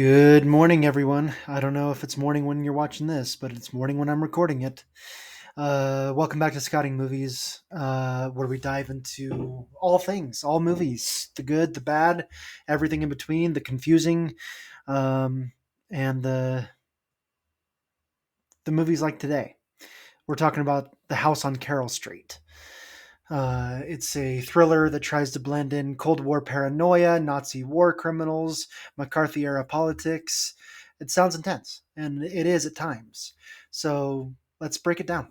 Good morning, everyone. I don't know if it's morning when you're watching this, but it's morning when I'm recording it. Welcome back to Scouting Movies, where we dive into all things, all movies, the good, the bad, everything in between, the confusing, um, and the movies like today. We're talking about The House on Carroll Street. It's a thriller that tries to blend in Cold War paranoia, Nazi war criminals, McCarthy era politics. It sounds intense, and it is at times. So let's break it down.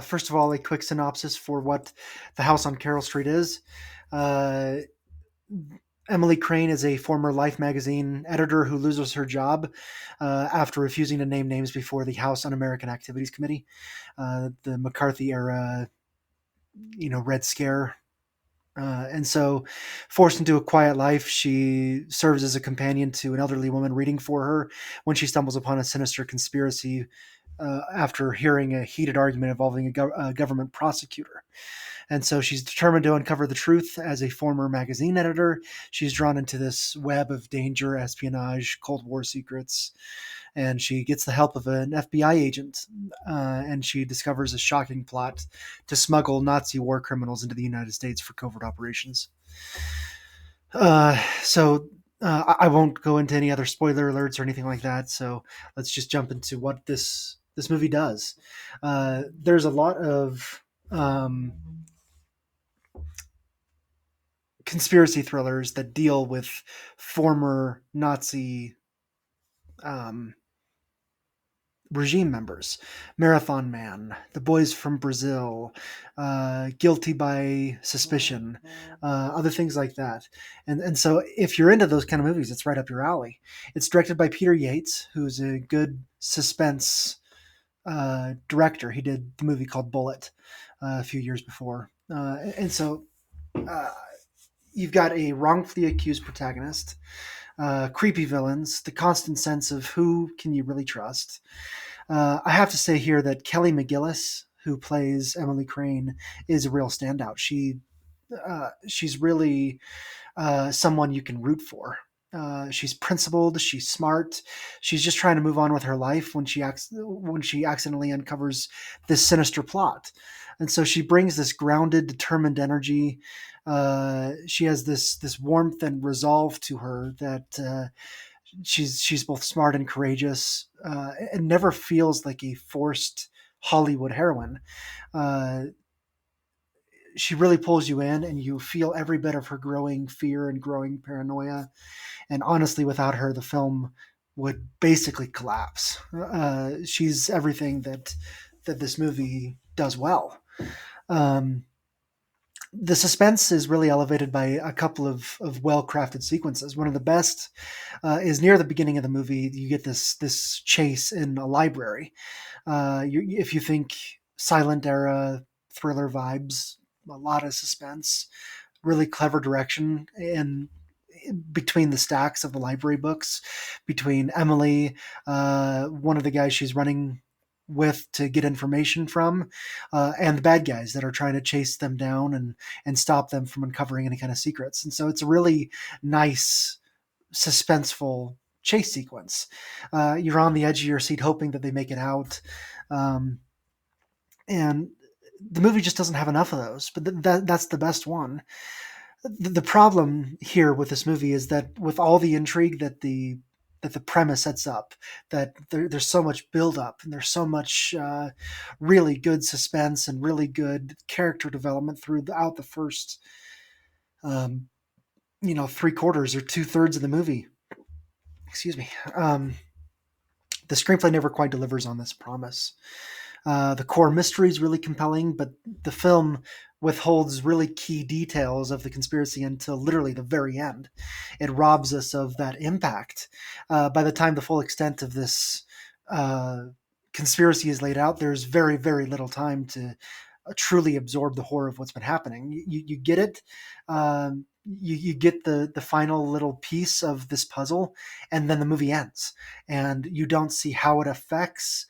First of all, a quick synopsis for what The House on Carroll Street is. Uh, Emily Crane is a former Life magazine editor who loses her job after refusing to name names before the House Un American Activities Committee. The McCarthy era, Red Scare. And so, forced into a quiet life, she serves as a companion to an elderly woman reading for her when she stumbles upon a sinister conspiracy after hearing a heated argument involving a government prosecutor. And so she's determined to uncover the truth. As a former magazine editor, she's drawn into this web of danger, espionage, Cold War secrets, and she gets the help of an FBI agent, and she discovers a shocking plot to smuggle Nazi war criminals into the United States for covert operations. I won't go into any other spoiler alerts or anything like that. So let's just jump into what this movie does. There's a lot of conspiracy thrillers that deal with former Nazi um, regime members. Marathon Man, The Boys from Brazil, Guilty by Suspicion, other things like that. And so if you're into those kind of movies, it's right up your alley. It's directed by Peter Yates, who's a good suspense director. He did the movie called Bullet a few years before. Uh, you've got a wrongfully accused protagonist, creepy villains, the constant sense of who can you really trust. I have to say here that Kelly McGillis, who plays Emily Crane, is a real standout. She's really someone you can root for. She's principled. She's smart. She's just trying to move on with her life when she accidentally uncovers this sinister plot, and so she brings this grounded, determined energy. She has this warmth and resolve to her that she's both smart and courageous, and never feels like a forced Hollywood heroine. Uh, she really pulls you in, and you feel every bit of her growing fear and growing paranoia. And honestly, without her, the film would basically collapse. She's everything that this movie does well. Um, the suspense is really elevated by a couple of well-crafted sequences. One of the best is near the beginning of the movie. You get this chase in a library. If you think silent era thriller vibes, a lot of suspense, really clever direction, and between the stacks of the library books, between Emily, one of the guys she's running with to get information from, and the bad guys that are trying to chase them down and stop them from uncovering any kind of secrets. And so it's a really nice, suspenseful chase sequence. You're on the edge of your seat hoping that they make it out. Um, and the movie just doesn't have enough of those, but that's the best one. The problem here with this movie is that with all the intrigue that the premise sets up, that there's so much build up and there's so much really good suspense and really good character development throughout the first, um, three quarters or two thirds of the movie. Excuse me. The screenplay never quite delivers on this promise. The core mystery is really compelling, but the film withholds really key details of the conspiracy until literally the very end. It robs us of that impact. By the time the full extent of this uh, conspiracy is laid out, there's very, very little time to truly absorb the horror of what's been happening. You get it. You get the final little piece of this puzzle, and then the movie ends, and you don't see how it affects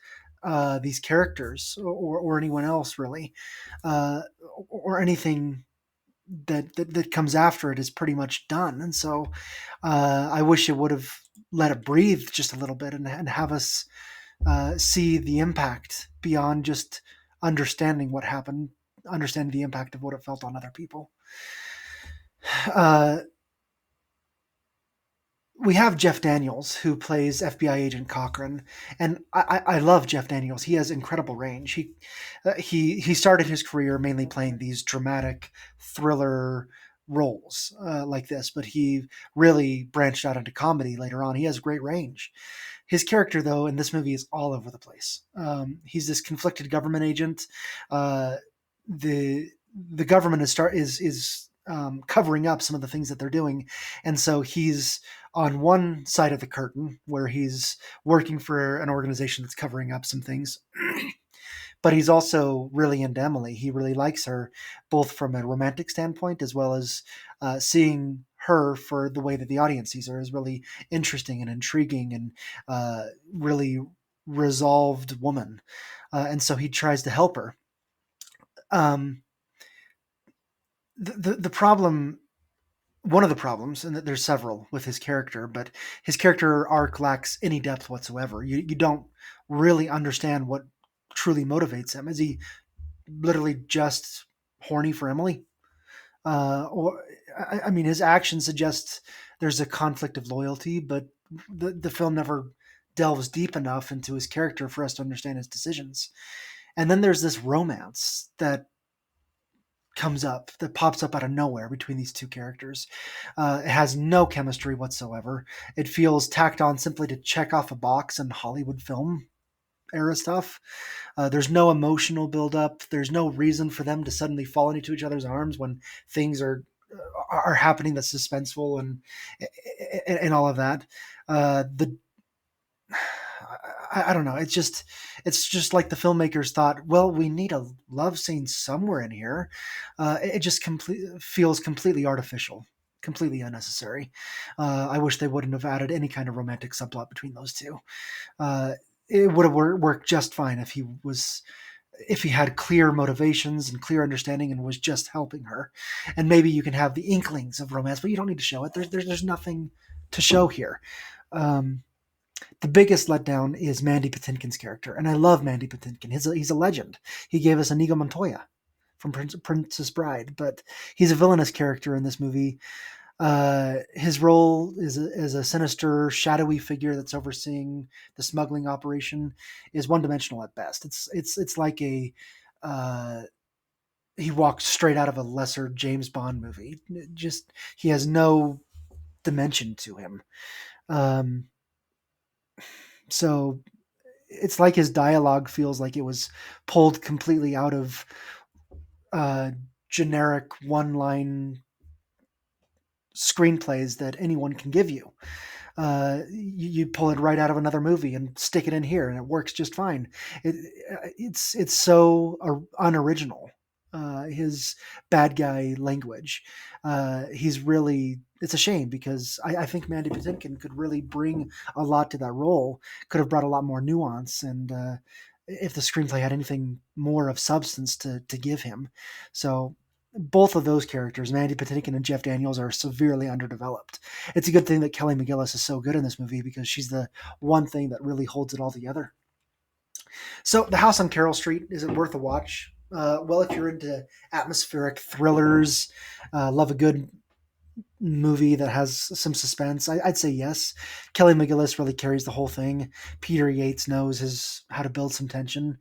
these characters or anyone else really, uh, or anything that comes after it is pretty much done. And so I wish it would have let it breathe just a little bit and have us see the impact beyond just understanding what happened, understanding the impact of what it felt on other people. Uh, we have Jeff Daniels, who plays FBI agent Cochran, and I love Jeff Daniels. He has incredible range. He started his career mainly playing these dramatic thriller roles like this, but he really branched out into comedy later on. He has great range. His character, though, in this movie is all over the place. He's this conflicted government agent. Uh, the government is covering up some of the things that they're doing, and so he's on one side of the curtain where he's working for an organization that's covering up some things. But he's also really into Emily. He really likes her, both from a romantic standpoint as well as seeing her for the way that the audience sees her is really interesting and intriguing and really resolved woman. And so he tries to help her. Um, the problem, one of the problems, and there's several with his character, but his character arc lacks any depth whatsoever. You don't really understand what truly motivates him. Is he literally just horny for Emily? Or I mean, his actions suggest there's a conflict of loyalty, but the film never delves deep enough into his character for us to understand his decisions. And then there's this romance that pops up out of nowhere between these two characters. It has no chemistry whatsoever. It feels tacked on simply to check off a box in Hollywood film era stuff. There's no emotional buildup. There's no reason for them to suddenly fall into each other's arms when things are happening that's suspenseful and all of that. The I don't know. It's just like the filmmakers thought. Well, we need a love scene somewhere in here. It just feels completely artificial, completely unnecessary. I wish they wouldn't have added any kind of romantic subplot between those two. It would have worked just fine if he had clear motivations and clear understanding and was just helping her. And maybe you can have the inklings of romance, but you don't need to show it. There's nothing to show here. Um, the biggest letdown is Mandy Patinkin's character, and I love Mandy Patinkin. He's a legend. He gave us Inigo Montoya from Princess Bride, but he's a villainous character in this movie. His role as a sinister, shadowy figure that's overseeing the smuggling operation is one dimensional at best. It's like he walked straight out of a lesser James Bond movie. He has no dimension to him. Um, so it's like his dialogue feels like it was pulled completely out of uh, generic one line screenplays that anyone can give you. You pull it right out of another movie and stick it in here, and it works just fine. It's so unoriginal. His bad guy language. It's a shame because I think Mandy Patinkin could really bring a lot to that role. Could have brought a lot more nuance, and if the screenplay had anything more of substance to give him. So both of those characters, Mandy Patinkin and Jeff Daniels, are severely underdeveloped. It's a good thing that Kelly McGillis is so good in this movie because she's the one thing that really holds it all together. So, The House on Carroll Street, is it worth a watch? Well, if you're into atmospheric thrillers, love a good movie that has some suspense, I'd say yes. Kelly McGillis really carries the whole thing. Peter Yates knows how to build some tension.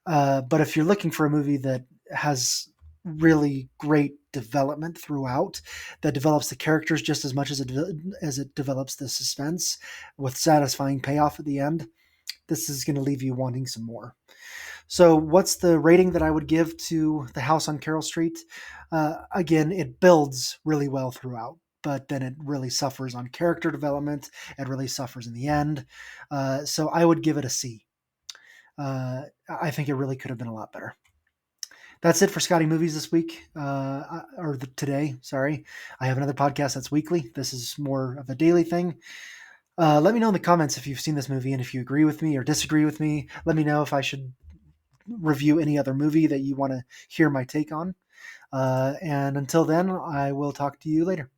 But if you're looking for a movie that has really great development throughout, that develops the characters just as much as it develops the suspense with satisfying payoff at the end, this is going to leave you wanting some more. So what's the rating that I would give to The House on Carroll Street? Again, it builds really well throughout, but then it really suffers on character development. It really suffers in the end. So I would give it a C. I think it really could have been a lot better. That's it for Scotty Movies this week, today. Sorry, I have another podcast that's weekly. This is more of a daily thing. Let me know in the comments if you've seen this movie and if you agree with me or disagree with me. Let me know if I should review any other movie that you want to hear my take on. And until then, I will talk to you later.